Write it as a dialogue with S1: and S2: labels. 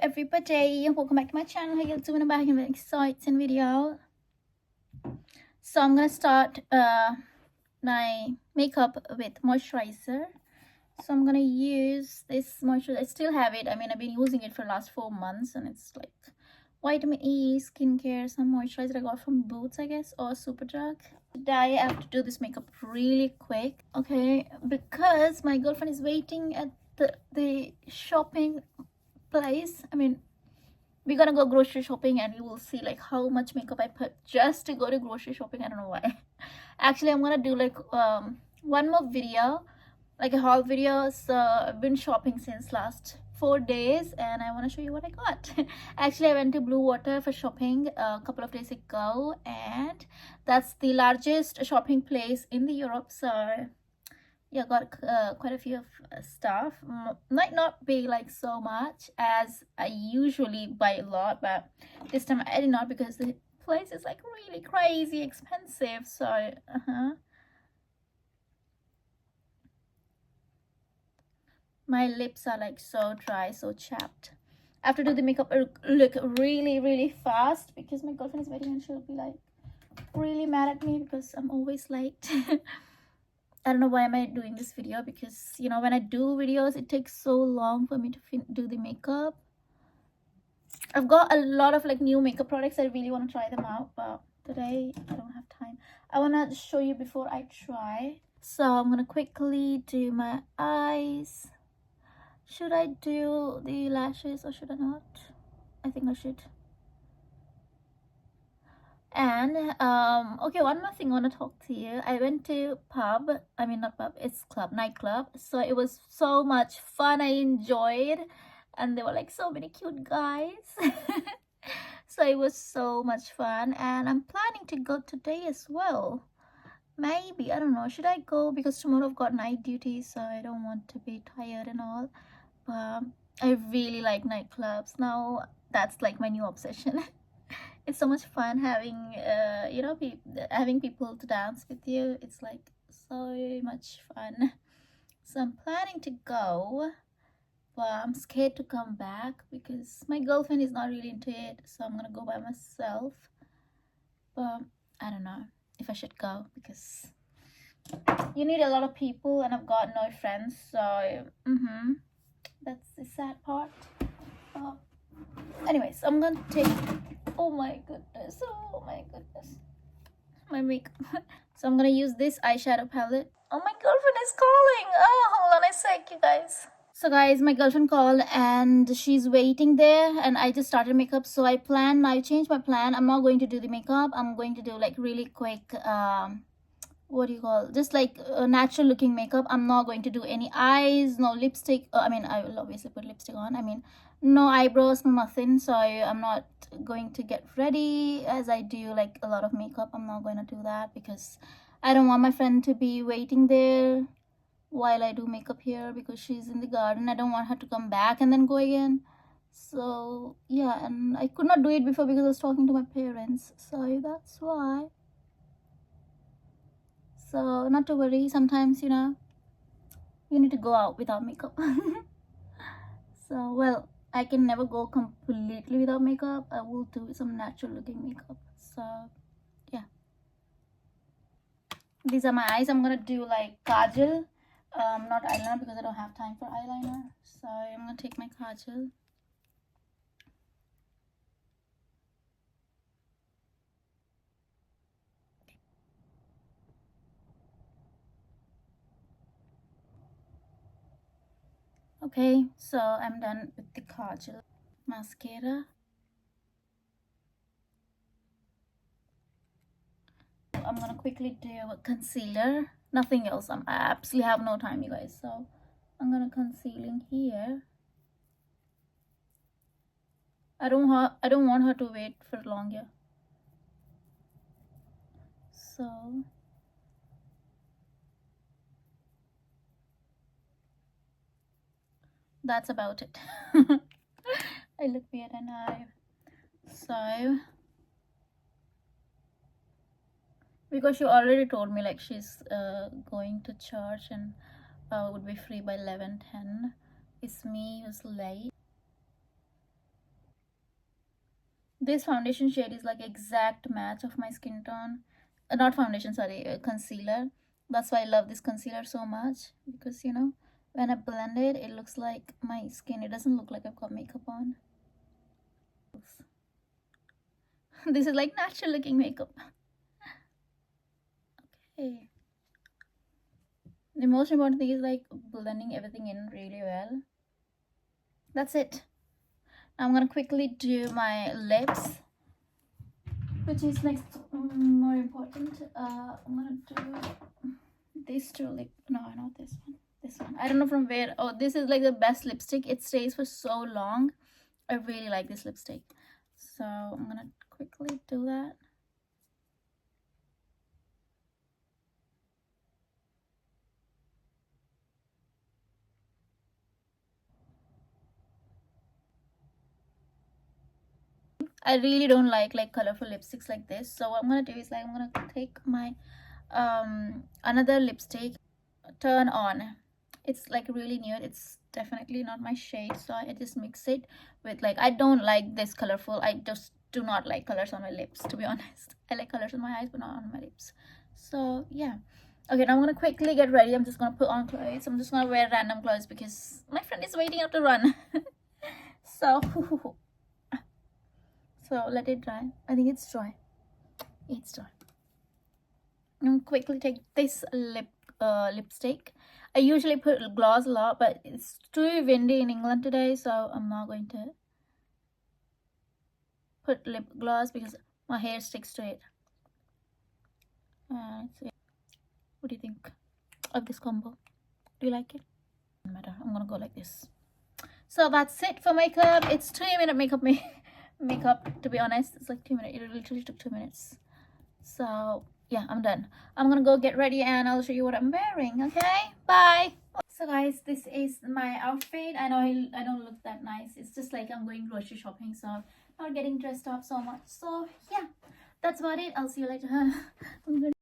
S1: everybody, welcome back to my channel. How you doing? I'm back in an exciting video. So I'm gonna start my makeup with moisturizer. So I'm gonna use this moisturizer. I still have it. I mean, I've been using it for the last 4 months, and it's like vitamin E skincare, some moisturizer I got from Boots, I guess, or Superdrug. Today I have to do this makeup really quick, okay, because my girlfriend is waiting at the shopping place. I mean, we're gonna go grocery shopping and you will see like how much makeup I put just to go to grocery shopping. I don't know why. Actually, I'm gonna do like one more video, like a haul video. So I've been shopping since last 4 days and I want to show you what I got. Actually, I went to Blue Water for shopping a couple of days ago, and that's the largest shopping place in the Europe. So yeah, got quite a few of stuff. Might not be like so much as I usually buy a lot, but this time I did not because the place is like really crazy expensive. So my lips are like so dry, so chapped. I have to do the makeup look really fast because my girlfriend is waiting and she'll be like really mad at me because I'm always late. I don't know why am I doing this video, because you know, when I do videos it takes so long for me to do the makeup. I've got a lot of like new makeup products. I really want to try them out, but today I don't have time. I want to show you before I try. So I'm gonna quickly do my eyes. Should I do the lashes or should I not? I think I should. And okay, one more thing I want to talk to you. I went to not pub, it's nightclub. So it was so much fun. I enjoyed, and there were like so many cute guys. So it was so much fun, and I'm planning to go today as well. Maybe, I don't know, should I go, because tomorrow I've got night duty, so I don't want to be tired and all. But I really like nightclubs now. That's like my new obsession. It's so much fun having you know, having people to dance with you. It's like so much fun. So I'm planning to go, but I'm scared to come back because my girlfriend is not really into it. So I'm gonna go by myself, but I don't know if I should go because you need a lot of people and I've got no friends. So that's the sad part. Anyways, I'm gonna take, oh my goodness, my makeup. So I'm gonna use this eyeshadow palette. Oh, my girlfriend is calling. Oh, hold on a sec, you guys. So guys, my girlfriend called and she's waiting there, and I just started makeup. So I changed my plan. I'm not going to do the makeup. I'm going to do like really quick what do you call, just like natural looking makeup. I'm not going to do any eyes, no lipstick. I mean, I will obviously put lipstick on. I mean, no eyebrows, no nothing. So I'm not going to get ready as I do like a lot of makeup. I'm not going to do that because I don't want my friend to be waiting there while I do makeup here because she's in the garden. I don't want her to come back and then go again. So yeah, and I could not do it before because I was talking to my parents, so that's why. So not to worry, sometimes, you know, you need to go out without makeup. So, well, I can never go completely without makeup. I will do some natural looking makeup. So yeah, these are my eyes. I'm gonna do like kajal, not eyeliner because I don't have time for eyeliner. So I'm gonna take my kajal. Okay, so I'm done with the kajal. Mascara. I'm gonna quickly do a concealer. Nothing else. I absolutely have no time, you guys. So I'm gonna concealing here. I don't want her to wait for longer. So that's about it. I look weird and so because she already told me like she's going to church and would be free by 11:10. It's me who's late. This foundation shade is like exact match of my skin tone. Not foundation, sorry, concealer. That's why I love this concealer so much, because you know, when I blend it, it looks like my skin. It doesn't look like I've got makeup on. This is like natural looking makeup. Okay. The most important thing is like blending everything in really well. That's it. Now I'm gonna quickly do my lips, which is next more important. I'm gonna do these two lip. No, not this one. This one. I don't know from where. Oh, this is like the best lipstick. It stays for so long. I really like this lipstick. So I'm gonna quickly do that. I really don't like colorful lipsticks like this. So what I'm gonna do is like I'm gonna take my another lipstick, turn on. It's like really nude. It's definitely not my shade, so I just mix it with like, I don't like this colorful. I just do not like colors on my lips, to be honest. I like colors on my eyes but not on my lips. So yeah. Okay, now I'm gonna quickly get ready. I'm just gonna put on clothes. I'm just gonna wear random clothes because my friend is waiting up to run. So so let it dry. I think it's dry. It's dry. I'm quickly take this lipstick. I usually put gloss a lot, but it's too windy in England today, so I'm not going to put lip gloss because my hair sticks to it. Let's see. What do you think of this combo? Do you like it? Doesn't matter. I'm gonna go like this. So that's it for makeup. It's 2-minute makeup, to be honest. It's like 2 minutes. It literally took 2 minutes. So yeah, I'm done. I'm gonna go get ready and I'll show you what I'm wearing. Okay, bye. So guys, this is my outfit. I know I don't look that nice. It's just like I'm going grocery shopping, so I'm not getting dressed up so much. So yeah, that's about it. I'll see you later.